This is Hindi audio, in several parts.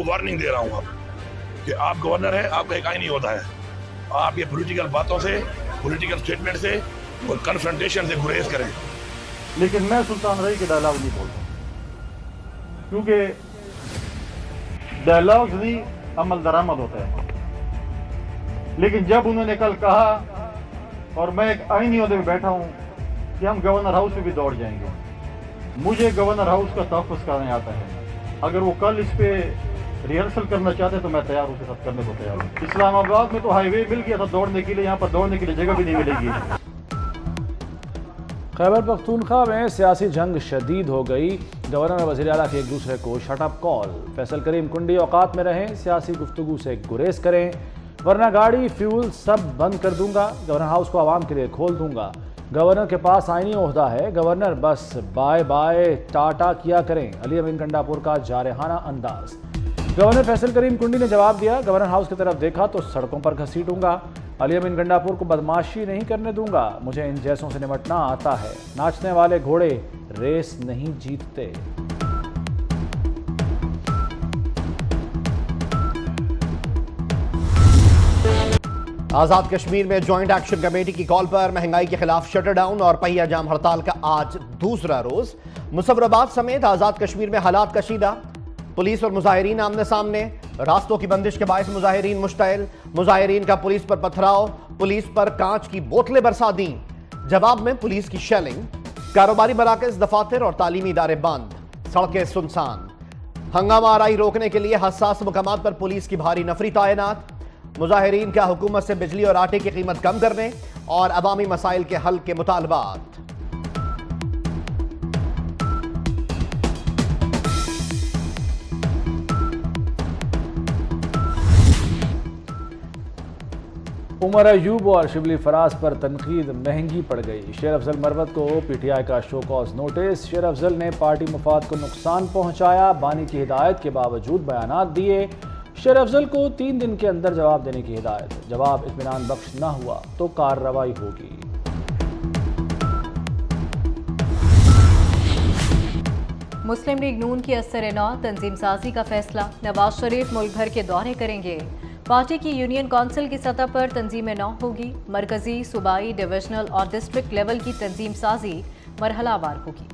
वार्निंग दे रहा हूँ अब कि आप गवर्नर हैं, आपका एक आईनी होता है। आप ये पॉलिटिकल बातों से, पॉलिटिकल स्टेटमेंट से और कन्फ्रंटेशन से गुरेज करें। लेकिन मैं सुल्तान रही के डायलॉग नहीं बोलता, क्योंकि डायलॉग नहीं अमल दरामद होता है। लेकिन जब उन्होंने कल कहा, और मैं एक आईनी ओहदे पे बैठा हूं कि हम गवर्नर हाउस में भी दौड़ जाएंगे, मुझे गवर्नर हाउस का तहफ़्फ़ुज़ करने आता है। अगर वो कल इस पे रिहर्सल करना चाहते तो मैं तैयार उसके साथ करने को तैयार हूँ। इस्लामाबाद में तो हाईवे मिल गया था दौड़ने के लिए, यहाँ पर दौड़ने के लिए जगह भी नहीं मिलेगी। खैबर पख्तूनख्वा में सियासी जंग शदीद हो गई। गवर्नर और वज़ीर आला के एक दूसरे को शटअप कॉल। फैसल करीम कुंडी औकात में रहें, सियासी गुफ्तगू से गुरेज करें, वरना गाड़ी फ्यूल सब बंद कर दूंगा। गवर्नर हाउस को आवाम के लिए खोल दूंगा। गवर्नर के पास आईनी ओहदा है, गवर्नर बस बाय बाय टाटा किया करें। अली अमीन गंडापुर का जारहाना अंदाज। गवर्नर फैसल करीम कुंडी ने जवाब दिया, गवर्नर हाउस की तरफ देखा तो सड़कों पर घसीटूंगा। अली अमीन गंडापुर को बदमाशी नहीं करने दूंगा, मुझे इन जैसों से निपटना आता है। नाचने वाले घोड़े रेस नहीं जीतते। आजाद कश्मीर में ज्वाइंट एक्शन कमेटी की कॉल पर महंगाई के खिलाफ शटर डाउन और पहिया जाम हड़ताल का आज दूसरा रोज। मुजफ्फराबाद समेत आजाद कश्मीर में हालात कशीदा। पुलिस और मुजाहिरीन आमने सामने। रास्तों की बंदिश के बायस मुजाहिरीन मुश्तइल। मुजाहिरीन का पुलिस पर पथराव, पुलिस पर कांच की बोतलें बरसा दी। जवाब में पुलिस की शेलिंग। कारोबारी मराकज, दफातर और तालीमी इदारे बंद, सड़कें सुनसान। हंगामा आराई रोकने के लिए हसास मुकामात पर पुलिस की भारी नफरी तैनात। मुजाहिरीन का हुकूमत से बिजली और आटे की कीमत कम करने और अवामी मसाइल के हल के मुतालबात। उमर अयूब और शिबली फराज पर तनकीद महंगी पड़ गई। शेर अफजल मरवत को पीटीआई का शो कॉज नोटिस। शेर अफजल ने पार्टी मुफाद को नुकसान पहुंचाया, बानी की हिदायत के बावजूद बयानात दिए। शेर अफजल को 3 दिन के अंदर जवाब देने की हिदायत। जवाब इत्मीनान बख्श न हुआ तो कार्रवाई होगी। मुस्लिम लीग नून की असर-ए-नौ तंजीम साजी का फैसला। नवाज शरीफ मुल्क भर के दौरे करेंगे। पार्टी की यूनियन काउंसिल की सतह पर तंजीम-ए-नौ होगी। मरकजी, सूबाई, डिविजनल और डिस्ट्रिक्ट लेवल की तंजीम साजी मरहलावार होगी।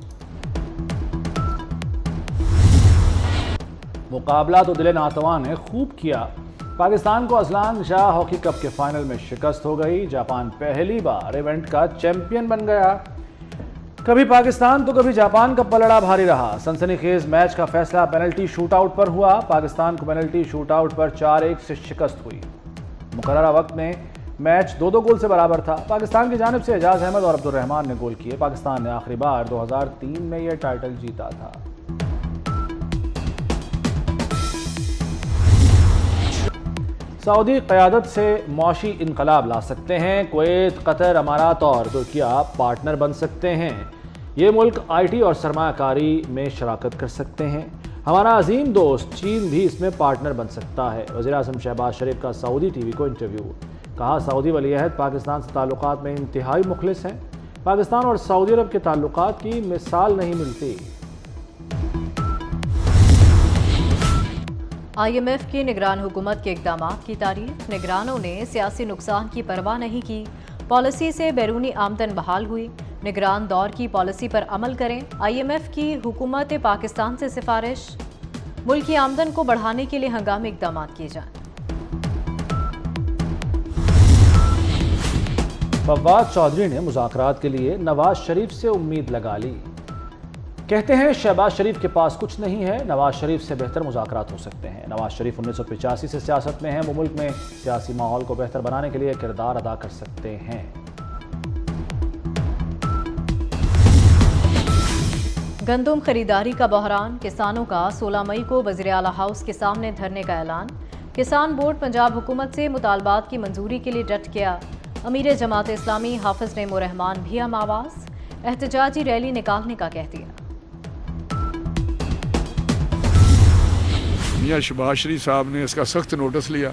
मुकाबला तो दिल नातवा ने खूब किया। पाकिस्तान को अजलान शाह हॉकी कप के फाइनल में शिकस्त हो गई। जापान पहली बार इवेंट का चैंपियन बन गया। कभी पाकिस्तान तो कभी जापान का पलड़ा भारी रहा। सनसनीखेज मैच का फैसला पेनल्टी शूटआउट पर हुआ। पाकिस्तान को पेनल्टी शूटआउट पर 4-1 से शिकस्त हुई। मुकर्ररा वक्त में मैच 2-2 गोल से बराबर था। पाकिस्तान की जानिब से एजाज अहमद और अब्दुल रहमान ने गोल किए। पाकिस्तान ने आखिरी बार 2003 में यह टाइटल जीता था। सऊदी क़यादत से मौशी इनकलाब ला सकते हैं। कुवैत, कतर, अमारात और तुर्किया पार्टनर बन सकते हैं। ये मुल्क आईटी और सरमायाकारी में शराकत कर सकते हैं। हमारा अजीम दोस्त चीन भी इसमें पार्टनर बन सकता है। वज़ीर-ए-आज़म शहबाज शरीफ का सऊदी टीवी को इंटरव्यू। कहा, सऊदी वली-अहद पाकिस्तान से ताल्लुकात में इंतहाई मुखलिस हैं। पाकिस्तान और सऊदी अरब के ताल्लुकात की मिसाल नहीं मिलती। IMF की निगरान हुकूमत के इक़दामात की तारीफ। निगरानों ने सियासी नुकसान की परवाह नहीं की। पॉलिसी से बैरूनी आमदन बहाल हुई। निगरान दौर की पॉलिसी पर अमल करें। IMF की हुकूमत पाकिस्तान से सिफारिश। मुल्क की आमदन को बढ़ाने के लिए हंगामी इक़दाम किए जाएं। फवाद चौधरी ने मुज़ाकरात के लिए नवाज शरीफ से उम्मीद लगा ली। कहते हैं शहबाज शरीफ के पास कुछ नहीं है, नवाज शरीफ से बेहतर मुज़ाकरात हो सकते हैं। नवाज शरीफ 1985 से सियासत में हैं। वो मुल्क में सियासी माहौल को बेहतर बनाने के लिए किरदार अदा कर सकते हैं। गंदम खरीदारी का बहरान। किसानों का 16 मई को वज़ीर आला हाउस के सामने धरने का ऐलान। किसान बोर्ड पंजाब हुकूमत से मुतालबात की मंजूरी के लिए डट गया। अमीर जमात इस्लामी हाफिज नईमुर रहमान भी हम आवाज़। एहतजाजी रैली निकालने का कह दिया। मियां शहबाज शरीफ साहब ने इसका सख्त नोटिस लिया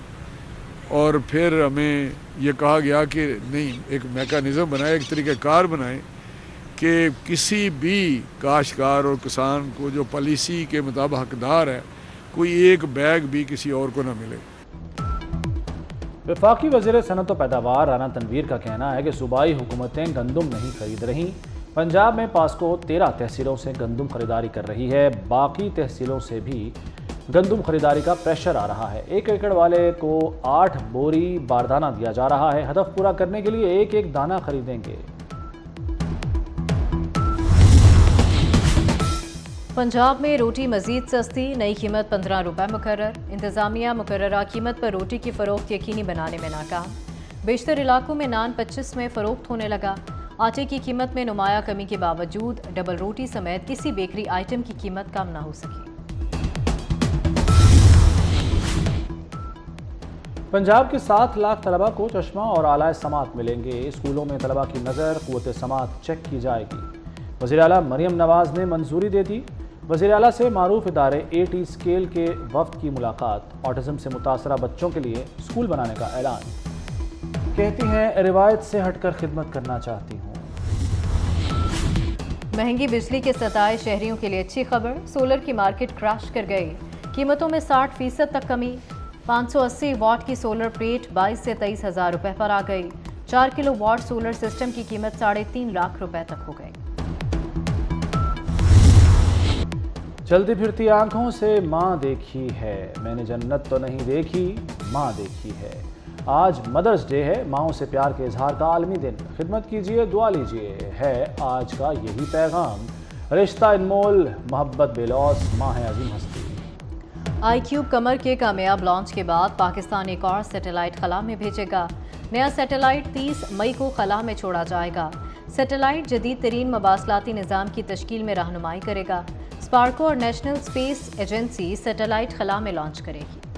और फिर हमें यह कहा गया कि नहीं, एक मैकेनिज़्म बनाए, एक तरीक़ाकार बनाए कि किसी भी काश्तकार और किसान को जो पॉलिसी के मुताबिक हकदार है कोई एक बैग भी किसी और को ना मिले। वफाकी वज़ीर सनअत व पैदावार राना तनवीर का कहना है कि सूबाई हुकूमतें गंदम नहीं खरीद रहीं। पंजाब में पास्को 13 तहसीलों से गंदम खरीदारी कर रही है। बाकी तहसीलों से भी गंदम खरीदारी का प्रेशर आ रहा है। 1 एकड़ वाले को 8 बोरी बारदाना दिया जा रहा है। हदफ पूरा करने के लिए एक एक दाना खरीदेंगे। पंजाब में रोटी मजीद सस्ती, नई कीमत 15 रुपये मुकर्रर। इंतजामिया मुकर्ररा कीमत पर रोटी की फरोख्त यकीनी बनाने में नाकाम। बेशतर इलाकों में नान 25 में फरोख्त होने लगा। आटे की कीमत में नुमाया कमी के बावजूद डबल रोटी समेत किसी बेकरी आइटम की कीमत कम ना हो सकी। पंजाब के 7 लाख तलबा को चश्मा और आलाए समात मिलेंगे। स्कूलों में तलबा की नज़र क़ुव्वत समात चेक की जाएगी। वज़ीर आला मरियम नवाज़ ने मंजूरी दे दी। वज़ीर आला से मारूफ इदारे AT स्केल के वफ्द की मुलाकात। ऑटिज़म से मुतासरा बच्चों के लिए स्कूल बनाने का ऐलान। कहती हैं रिवायत से हटकर खिदमत करना चाहती हूँ। महंगी बिजली के सताए शहरियों के लिए अच्छी खबर, सोलर की मार्केट क्रैश कर गई। कीमतों में 60% तक कमी। 580 वाट की सोलर प्लेट 22 से 23 हज़ार रुपये पर आ गई। 4 किलो वाट सोलर सिस्टम की कीमत 3.5 लाख रुपए तक हो गई। चलती फिरती आंखों से माँ देखी है, मैंने जन्नत तो नहीं देखी, माँ देखी है। आज मदर्स डे है, माँओं से प्यार के इजहार का आलमी दिन। खिदमत कीजिए, दुआ लीजिए, है आज का यही पैगाम। रिश्ता अनमोल, मोहब्बत बेलौस, माँ है अजीम हस्ती। iCube कमर के कामयाब लॉन्च के बाद पाकिस्तान एक और सैटेलाइट खला में भेजेगा। नया सैटेलाइट 30 मई को खला में छोड़ा जाएगा। सैटेलाइट जदीद तरीन मवासलाती निज़ाम की तश्कील में रहनुमाई करेगा। स्पार्को और नेशनल स्पेस एजेंसी सैटेलाइट खला में लॉन्च करेगी।